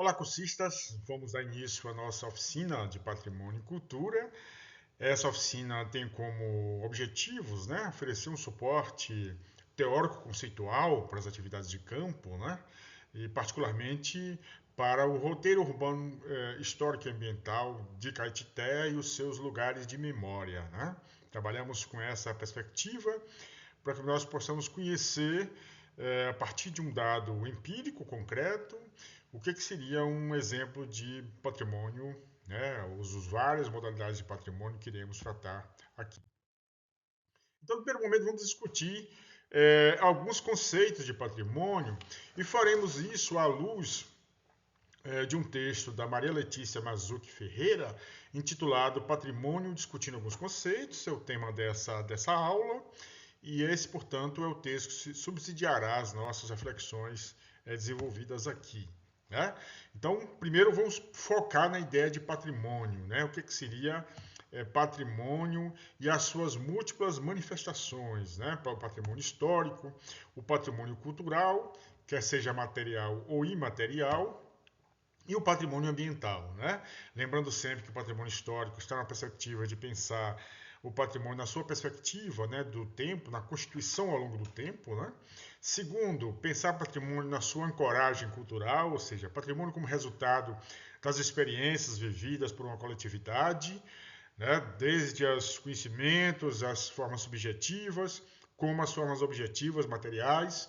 Olá, cursistas! Vamos dar início à nossa oficina de Patrimônio e Cultura. Essa oficina tem como objetivos, oferecer um suporte teórico-conceitual para as atividades de campo, e particularmente para o roteiro urbano histórico e ambiental de Caetité e os seus lugares de memória. Trabalhamos com essa perspectiva para que nós possamos conhecer, a partir de um dado empírico concreto, o que seria um exemplo de patrimônio, as várias modalidades de patrimônio que iremos tratar aqui. Então, no primeiro momento, vamos discutir alguns conceitos de patrimônio e faremos isso à luz de um texto da Maria Letícia Mazzucchi Ferreira, intitulado Patrimônio, discutindo alguns conceitos, é o tema dessa aula, e esse, portanto, é o texto que subsidiará as nossas reflexões desenvolvidas aqui. Então, primeiro vamos focar na ideia de patrimônio, o que seria patrimônio e as suas múltiplas manifestações, para o patrimônio histórico, o patrimônio cultural, quer seja material ou imaterial, e o patrimônio ambiental. Lembrando sempre que o patrimônio histórico está na perspectiva de pensar o patrimônio na sua perspectiva do tempo, na constituição ao longo do tempo. Segundo, pensar patrimônio na sua ancoragem cultural, ou seja, patrimônio como resultado das experiências vividas por uma coletividade, desde os conhecimentos, as formas subjetivas, como as formas objetivas, materiais.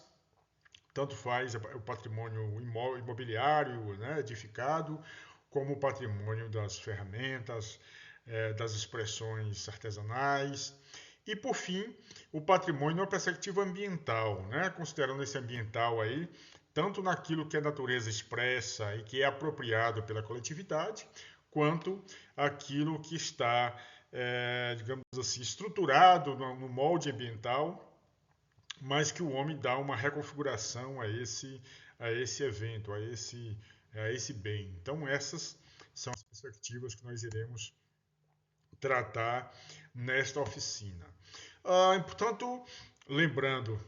Tanto faz o patrimônio imobiliário, edificado, como o patrimônio das ferramentas, das expressões artesanais. E, por fim, o patrimônio numa perspectiva ambiental, considerando esse ambiental aí, tanto naquilo que a natureza expressa e que é apropriado pela coletividade, quanto aquilo que está, digamos assim, estruturado no molde ambiental, mas que o homem dá uma reconfiguração a esse evento, a esse bem. Então, essas são as perspectivas que nós iremos tratar nesta oficina. Portanto, lembrando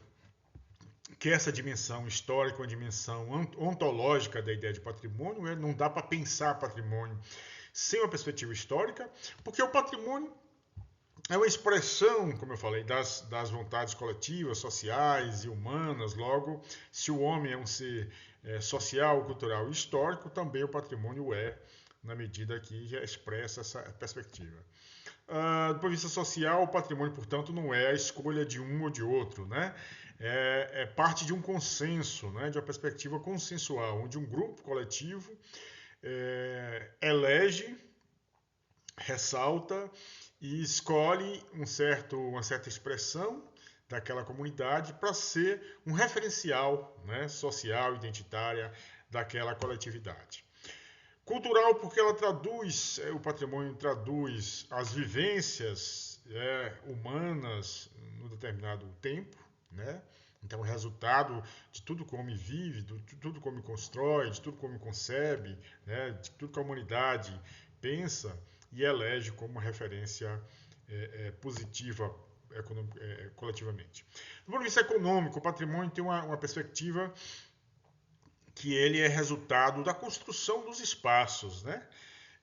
que essa dimensão histórica, uma dimensão ontológica da ideia de patrimônio, não dá para pensar patrimônio sem uma perspectiva histórica, porque o patrimônio é uma expressão, como eu falei, das vontades coletivas, sociais e humanas. Logo, se o homem é um ser social, cultural e histórico, também o patrimônio na medida que expressa essa perspectiva. Do ponto de vista social, o patrimônio, portanto, não é a escolha de um ou de outro, É parte de um consenso, de uma perspectiva consensual, onde um grupo coletivo elege, ressalta e escolhe uma certa expressão daquela comunidade para ser um referencial, social, identitária daquela coletividade. Cultural, porque ela traduz, o patrimônio traduz as vivências humanas num determinado tempo, Então, o resultado de tudo que o homem vive, de tudo que o homem constrói, de tudo que o homem concebe, de tudo que a humanidade pensa e elege como uma referência positiva coletivamente. Do ponto de vista econômico, o patrimônio tem uma perspectiva que ele é resultado da construção dos espaços,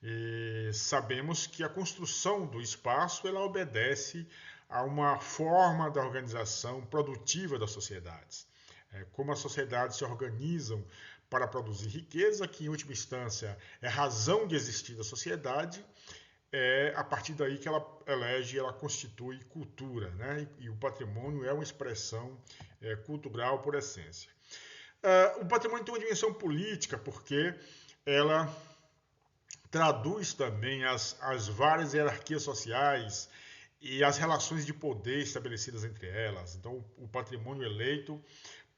E sabemos que a construção do espaço ela obedece a uma forma da organização produtiva das sociedades. Como as sociedades se organizam para produzir riqueza, que em última instância é razão de existir da sociedade, é a partir daí que ela elege, ela constitui cultura, E o patrimônio é uma expressão cultural por essência. O patrimônio tem uma dimensão política, porque ela traduz também as várias hierarquias sociais e as relações de poder estabelecidas entre elas. Então, o patrimônio eleito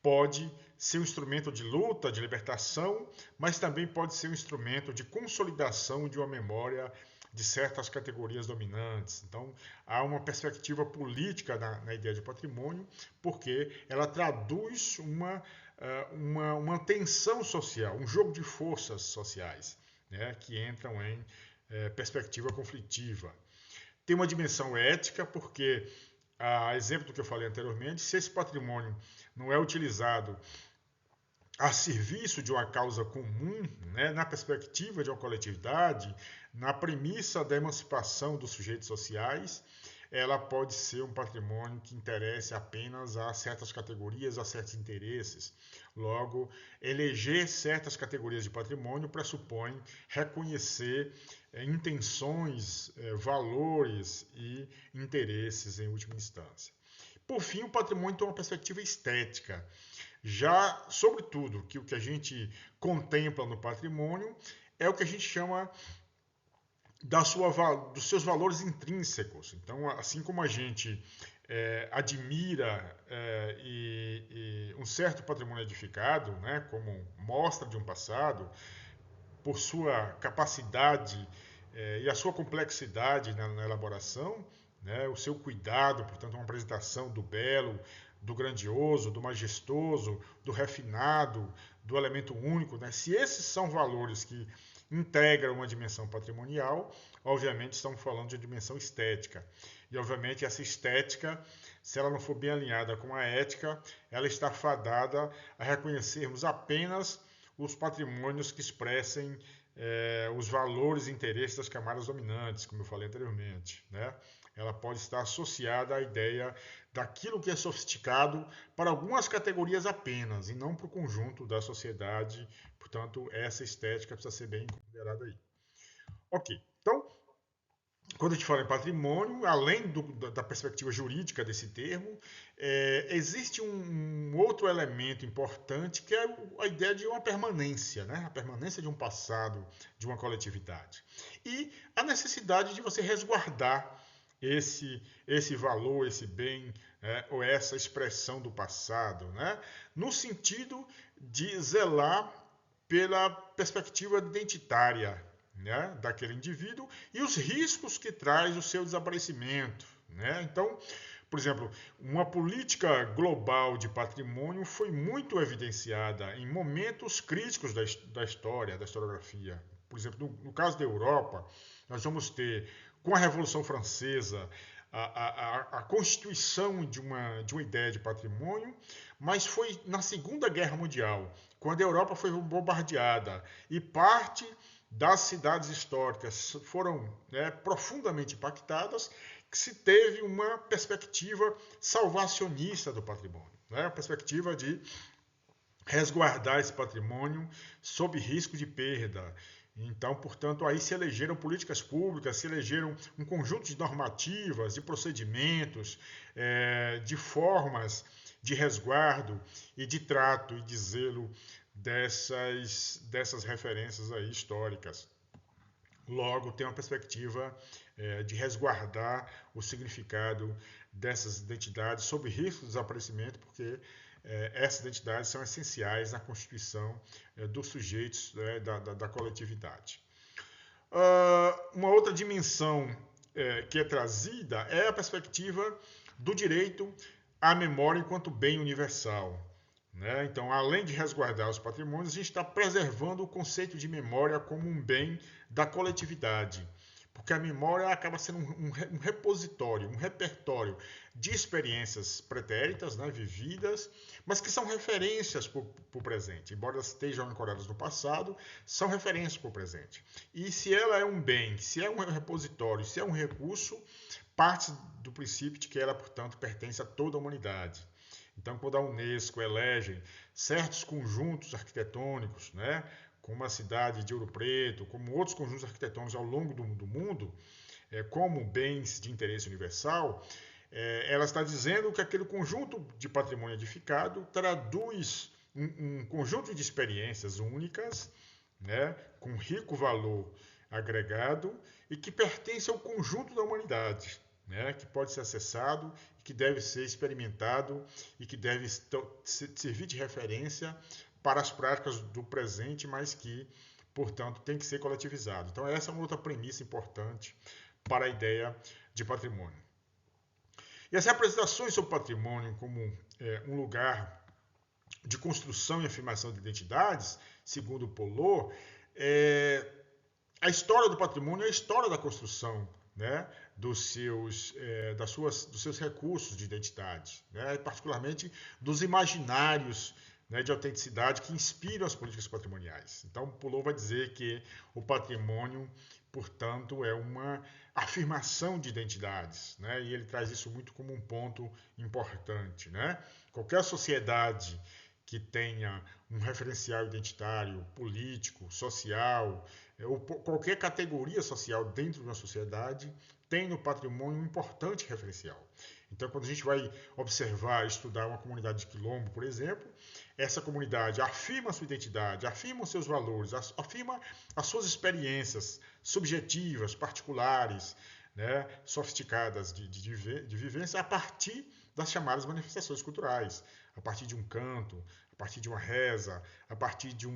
pode ser um instrumento de luta, de libertação, mas também pode ser um instrumento de consolidação de uma memória de certas categorias dominantes. Então, há uma perspectiva política na ideia de patrimônio, porque ela traduz uma tensão social, um jogo de forças sociais, que entram em perspectiva conflitiva. Tem uma dimensão ética, porque, a exemplo do que eu falei anteriormente, se esse patrimônio não é utilizado a serviço de uma causa comum, né, na perspectiva de uma coletividade, na premissa da emancipação dos sujeitos sociais, ela pode ser um patrimônio que interesse apenas a certas categorias, a certos interesses. Logo, eleger certas categorias de patrimônio pressupõe reconhecer intenções, valores e interesses em última instância. Por fim, o patrimônio tem uma perspectiva estética. Já, sobretudo, que o que a gente contempla no patrimônio é o que a gente chama dos seus valores intrínsecos. Então, assim como a gente admira um certo patrimônio edificado, né, como mostra de um passado, por sua capacidade e a sua complexidade na elaboração, né, o seu cuidado, portanto, uma apresentação do belo, do grandioso, do majestoso, do refinado, do elemento único, né? Se esses são valores que integram uma dimensão patrimonial, obviamente estamos falando de dimensão estética. E, obviamente, essa estética, se ela não for bem alinhada com a ética, ela está fadada a reconhecermos apenas os patrimônios que expressem os valores e interesses das camadas dominantes, como eu falei anteriormente, né? Ela pode estar associada à ideia daquilo que é sofisticado para algumas categorias apenas, e não para o conjunto da sociedade. Portanto, essa estética precisa ser bem considerada aí. Ok, então, quando a gente fala em patrimônio, além da perspectiva jurídica desse termo, existe um outro elemento importante que é a ideia de uma permanência, né? A permanência de um passado, de uma coletividade. E a necessidade de você resguardar esse valor, esse bem, ou essa expressão do passado, né? No sentido de zelar pela perspectiva identitária, né, daquele indivíduo e os riscos que traz o seu desaparecimento, né? Então, por exemplo, uma política global de patrimônio foi muito evidenciada em momentos críticos da história, da historiografia. Por exemplo, no caso da Europa, nós vamos ter, com a Revolução Francesa, a constituição de uma ideia de patrimônio, mas foi na Segunda Guerra Mundial, quando a Europa foi bombardeada e parte das cidades históricas foram, né, profundamente impactadas, que se teve uma perspectiva salvacionista do patrimônio, né, a perspectiva de resguardar esse patrimônio sob risco de perda. Então, portanto, aí se elegeram políticas públicas, se elegeram um conjunto de normativas, de procedimentos, de formas de resguardo e de trato e de zelo dessas referências aí históricas. Logo, tem uma perspectiva de resguardar o significado dessas identidades sob risco de desaparecimento, porque essas identidades são essenciais na constituição dos sujeitos, né, da coletividade. Uma outra dimensão que é trazida é a perspectiva do direito à memória enquanto bem universal. Né? Então, além de resguardar os patrimônios, a gente está preservando o conceito de memória como um bem da coletividade. Porque a memória acaba sendo um repositório, um repertório de experiências pretéritas, né, vividas, mas que são referências para o presente. Embora elas estejam ancoradas no passado, são referências para o presente. E se ela é um bem, se é um repositório, se é um recurso, parte do princípio de que ela, portanto, pertence a toda a humanidade. Então, quando a Unesco elege certos conjuntos arquitetônicos, né, como a cidade de Ouro Preto, como outros conjuntos arquitetônicos ao longo do mundo, como bens de interesse universal, ela está dizendo que aquele conjunto de patrimônio edificado traduz um conjunto de experiências únicas, né, com rico valor agregado e que pertence ao conjunto da humanidade, né, que pode ser acessado, que deve ser experimentado e que deve servir de referência para as práticas do presente, mas que, portanto, tem que ser coletivizado. Então, essa é uma outra premissa importante para a ideia de patrimônio. E as representações sobre patrimônio como um lugar de construção e afirmação de identidades, segundo o Polô, a história do patrimônio é a história da construção, né, dos seus recursos de identidade, né, particularmente dos imaginários, né, de autenticidade que inspiram as políticas patrimoniais. Então, Pulou vai dizer que o patrimônio, portanto, é uma afirmação de identidades, né, e ele traz isso muito como um ponto importante, né? Qualquer sociedade que tenha um referencial identitário, político, social, ou qualquer categoria social dentro de uma sociedade, tem no patrimônio um importante referencial. Então, quando a gente vai observar, estudar uma comunidade de quilombo, por exemplo, essa comunidade afirma a sua identidade, afirma os seus valores, afirma as suas experiências subjetivas, particulares, né, sofisticadas de vivência a partir das chamadas manifestações culturais, a partir de um canto, a partir de uma reza, a partir de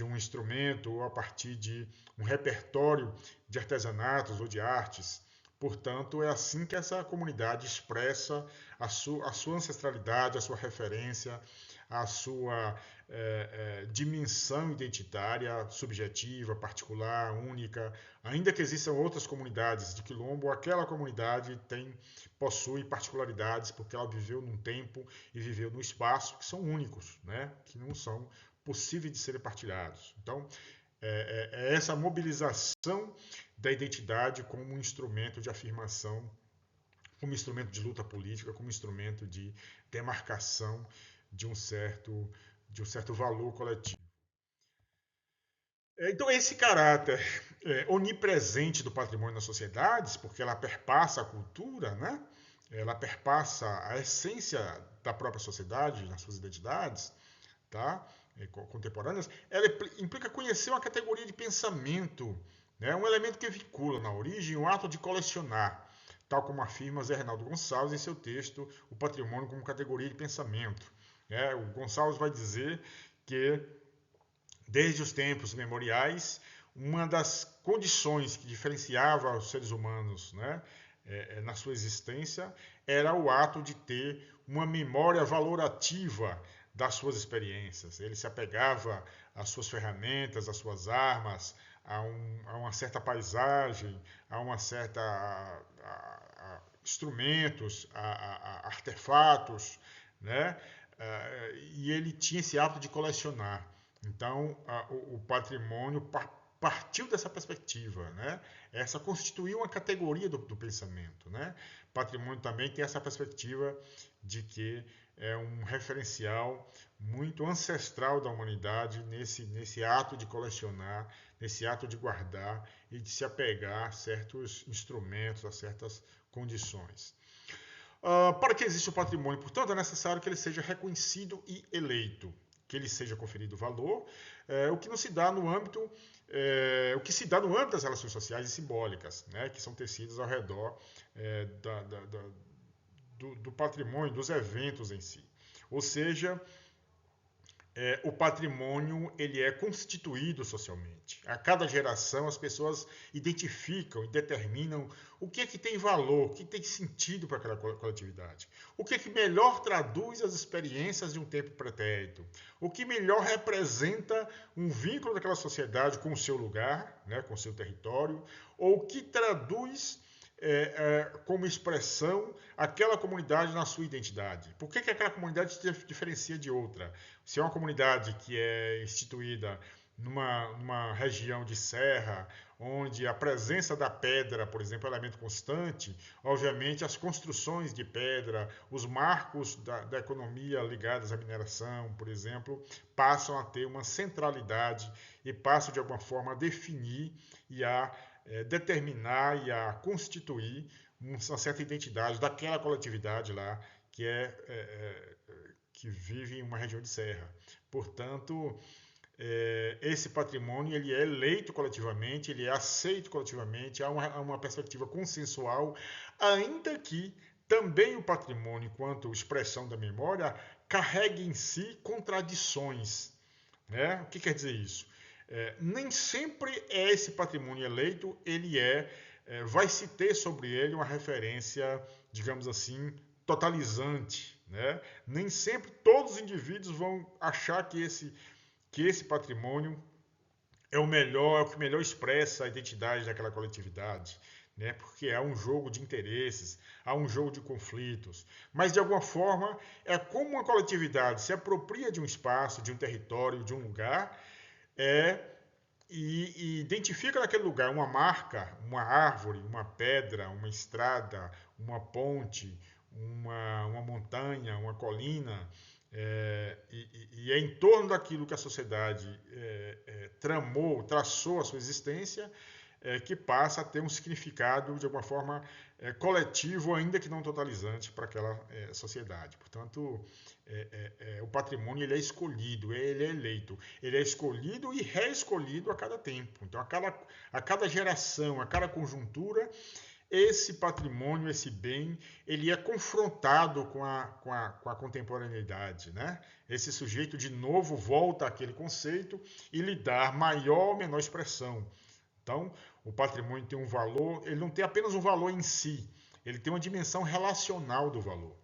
um instrumento ou a partir de um repertório de artesanatos ou de artes. Portanto, é assim que essa comunidade expressa a sua ancestralidade, a sua referência, a sua dimensão identitária, subjetiva, particular, única. Ainda que existam outras comunidades de quilombo, aquela comunidade possui particularidades porque ela viveu num tempo e viveu num espaço que são únicos, né? Que não são possíveis de serem partilhados. Então, é essa mobilização da identidade como um instrumento de afirmação, como instrumento de luta política, como instrumento de demarcação de um certo valor coletivo. Então, esse caráter onipresente do patrimônio nas sociedades, porque ela perpassa a cultura, né? Ela perpassa a essência da própria sociedade, nas suas identidades, tá? Contemporâneas, ela implica conhecer uma categoria de pensamento, né? Um elemento que vincula na origem o ato de colecionar, tal como afirma Zé Reinaldo Gonçalves em seu texto O Patrimônio como Categoria de Pensamento. O Gonçalves vai dizer que, desde os tempos memoriais, uma das condições que diferenciava os seres humanos, né, na sua existência era o ato de ter uma memória valorativa das suas experiências. Ele se apegava às suas ferramentas, às suas armas, a uma certa paisagem, a uma certa instrumentos, a artefatos, né? E ele tinha esse hábito de colecionar. Então, o patrimônio partiu dessa perspectiva, né? Essa constituiu uma categoria do pensamento, né? Patrimônio também tem essa perspectiva de que é um referencial muito ancestral da humanidade nesse ato de colecionar, nesse ato de guardar e de se apegar a certos instrumentos, a certas condições. Para que exista o patrimônio, portanto, é necessário que ele seja reconhecido e eleito, que ele seja conferido valor, o que se dá no âmbito das relações sociais e simbólicas, né, que são tecidas ao redor do patrimônio, dos eventos em si. Ou seja, o patrimônio ele é constituído socialmente. A cada geração as pessoas identificam e determinam o que é que tem valor, o que tem sentido para aquela coletividade, o que é que melhor traduz as experiências de um tempo pretérito, o que melhor representa um vínculo daquela sociedade com o seu lugar, né, com o seu território, ou o que traduz como expressão aquela comunidade na sua identidade. Por que aquela comunidade se diferencia de outra? Se é uma comunidade que é instituída numa região de serra, onde a presença da pedra, por exemplo, é um elemento constante, obviamente as construções de pedra, os marcos da economia ligados à mineração, por exemplo, passam a ter uma centralidade e passam, de alguma forma, a definir e a determinar e a constituir uma certa identidade daquela coletividade lá que vive em uma região de serra. Portanto, esse patrimônio ele é eleito coletivamente, ele é aceito coletivamente, há uma perspectiva consensual, ainda que também o patrimônio, enquanto expressão da memória, carregue em si contradições. Né? O que quer dizer isso? Nem sempre esse patrimônio eleito, vai se ter sobre ele uma referência, digamos assim, totalizante. Né? Nem sempre todos os indivíduos vão achar que esse patrimônio é o que melhor expressa a identidade daquela coletividade. né? Porque há um jogo de interesses, há um jogo de conflitos. Mas, de alguma forma, é como uma coletividade se apropria de um espaço, de um território, de um lugar, é, e identifica naquele lugar uma marca, uma árvore, uma pedra, uma estrada, uma ponte, uma montanha, uma colina, e é em torno daquilo que a sociedade tramou, traçou a sua existência, que passa a ter um significado, de alguma forma, coletivo, ainda que não totalizante, para aquela sociedade. Portanto, o patrimônio ele é escolhido, ele é eleito. Ele é escolhido e reescolhido a cada tempo. Então, a cada geração, a cada conjuntura, esse patrimônio, esse bem, ele é confrontado com a contemporaneidade, né? Esse sujeito, de novo, volta àquele conceito e lhe dá maior ou menor expressão. Então, o patrimônio tem um valor, ele não tem apenas um valor em si, ele tem uma dimensão relacional do valor.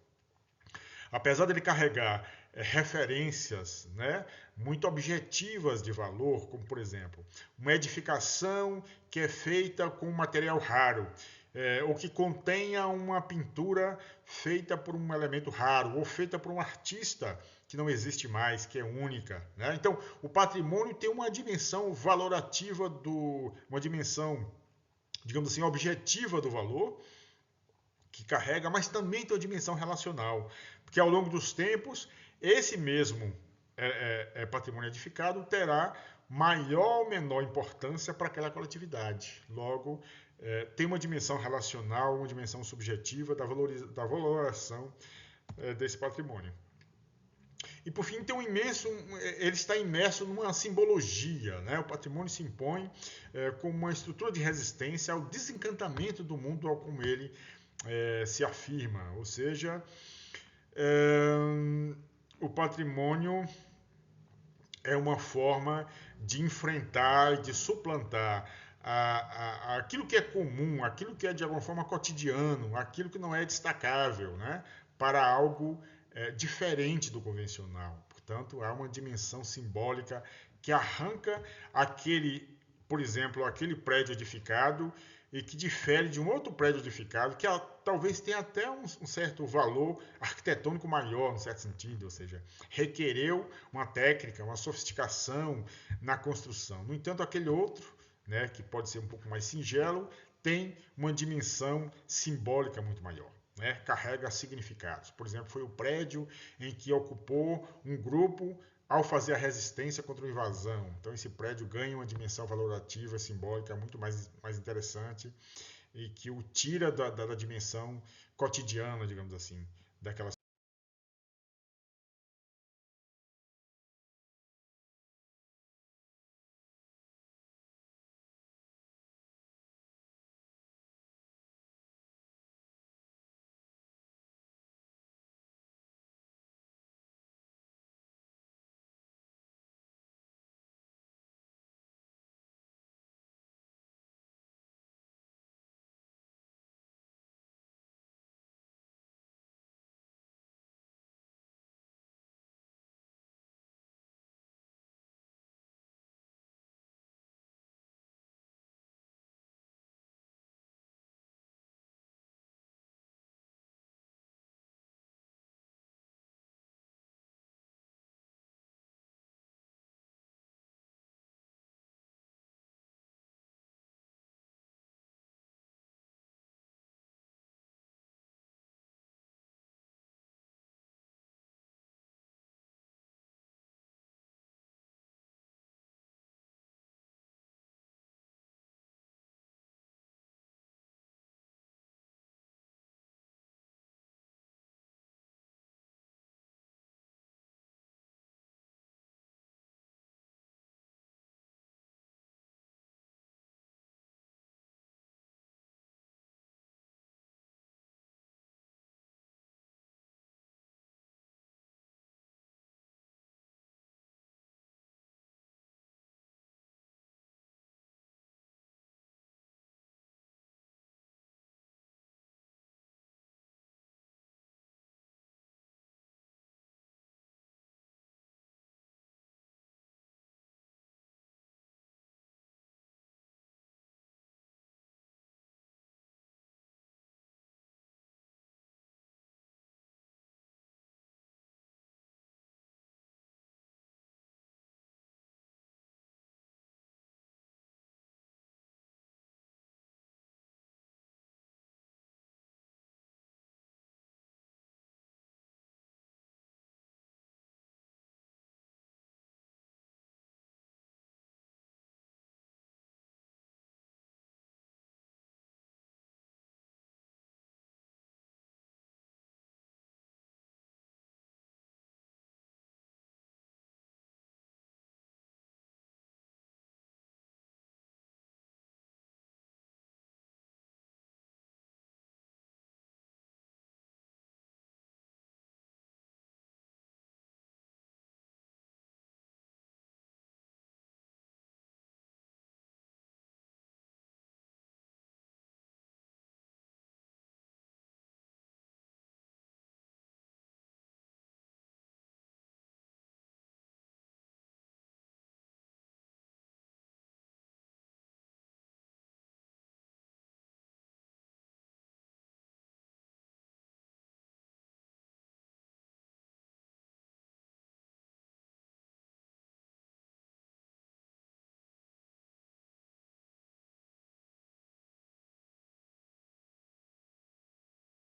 Apesar de ele carregar referências, né, muito objetivas de valor, como, por exemplo, uma edificação que é feita com um material raro, ou que contenha uma pintura feita por um elemento raro, ou feita por um artista que não existe mais, que é única, né? Então, o patrimônio tem uma dimensão valorativa, uma dimensão, digamos assim, objetiva do valor, que carrega, mas também tem uma dimensão relacional, porque ao longo dos tempos, esse mesmo patrimônio edificado terá maior ou menor importância para aquela coletividade. Logo, tem uma dimensão relacional, uma dimensão subjetiva da valoração desse patrimônio. E por fim, tem ele está imerso numa simbologia, né? O patrimônio se impõe como uma estrutura de resistência ao desencantamento do mundo ao como ele se afirma. Ou seja, o patrimônio é uma forma de enfrentar e de suplantar aquilo que é comum, aquilo que é de alguma forma cotidiano, aquilo que não é destacável, né? Para algo diferente do convencional. Portanto, há uma dimensão simbólica que arranca por exemplo, aquele prédio edificado e que difere de um outro prédio edificado que talvez tenha até um certo valor arquitetônico maior, no certo sentido, ou seja, requereu uma técnica, uma sofisticação na construção. No entanto, aquele outro, né, que pode ser um pouco mais singelo, tem uma dimensão simbólica muito maior. Né, carrega significados. Por exemplo, foi o prédio em que ocupou um grupo ao fazer a resistência contra a invasão. Então, esse prédio ganha uma dimensão valorativa, simbólica, muito mais interessante e que o tira da dimensão cotidiana, digamos assim, daquela